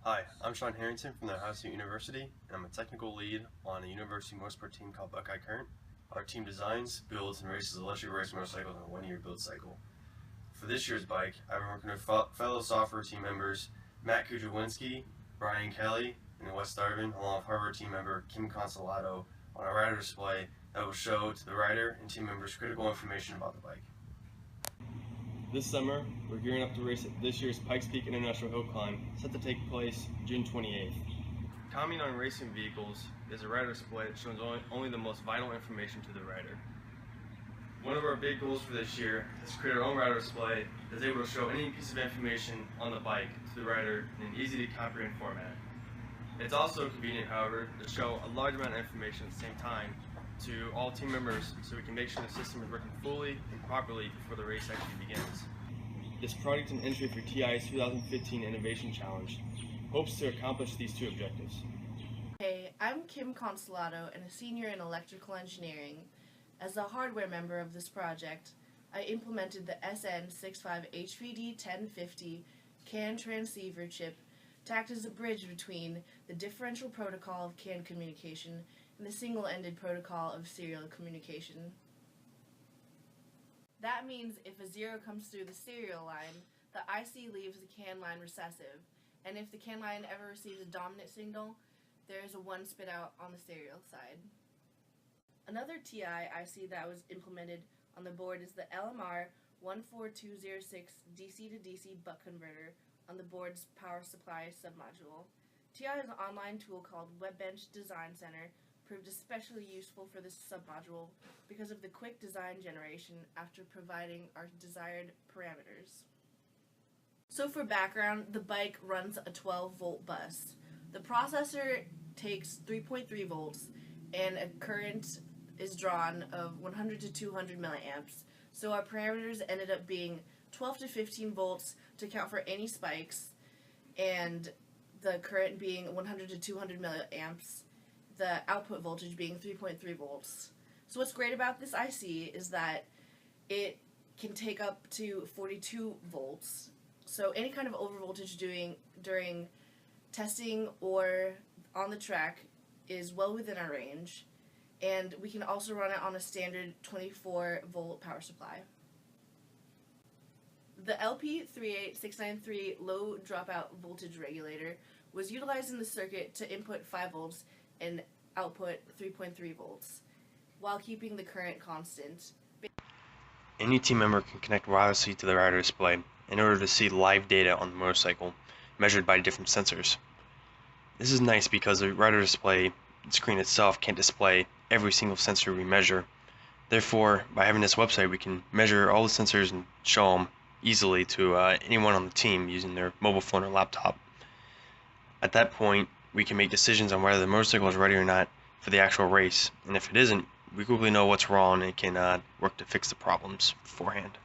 Hi, I'm Harrington from the Ohio State University, and I'm a technical lead on a university motorsport team called Buckeye Current. Our team designs, builds, and races electric race motorcycles on a one-year build cycle. For this year's bike, I've been working with fellow software team members Matt Kujawinski, Brian Kelly, and Wes Darvin, along with Harvard team member Concillado, on a rider display that will show to the rider and team members critical information about the bike. This summer, we're gearing up to race at this year's Pike's Peak International Hill Climb, set to take place June 28th. Commenting on racing vehicles is a rider display that shows only the most vital information to the rider. One of our big goals for this year is to create our own rider display that's able to show any piece of information on the bike to the rider in an easy to comprehend format. It's also convenient, however, to show a large amount of information at the same time to all team members so we can make sure the system is working fully and properly before the race actually begins. This product and entry for TI's 2015 Innovation Challenge hopes to accomplish these two objectives. Hey, I'm Kim Concillado and a senior in electrical engineering. As the hardware member of this project, I implemented the SN65HVD1050 CAN transceiver chip to act as a bridge between the differential protocol of CAN communication and the single-ended protocol of serial communication. That means if a 0 comes through the serial line, the IC leaves the CAN line recessive, and if the CAN line ever receives a dominant signal, there is a 1 spit out on the serial side. Another TI IC that was implemented on the board is the LMR 14206 DC to DC buck converter on the board's power supply submodule. TI's online tool called WebBench Design Center proved especially useful for this submodule because of the quick design generation after providing our desired parameters. So for background, the bike runs a 12-volt bus. The processor takes 3.3 volts and a current is drawn of 100 to 200 milliamps. So our parameters ended up being 12 to 15 volts to account for any spikes, and the current being 100 to 200 milliamps, the output voltage being 3.3 volts. So what's great about this IC is that it can take up to 42 volts. So any kind of overvoltage during testing or on the track is well within our range. And we can also run it on a standard 24-volt power supply. The LP38693 low dropout voltage regulator was utilized in the circuit to input 5 volts and output 3.3 volts, while keeping the current constant. Any team member can connect wirelessly to the rider display in order to see live data on the motorcycle measured by different sensors. This is nice because the rider display screen itself can't display every single sensor we measure. Therefore, by having this website, we can measure all the sensors and show them easily to anyone on the team using their mobile phone or laptop. At that point, we can make decisions on whether the motorcycle is ready or not for the actual race, and if it isn't, we quickly know what's wrong and can work to fix the problems beforehand.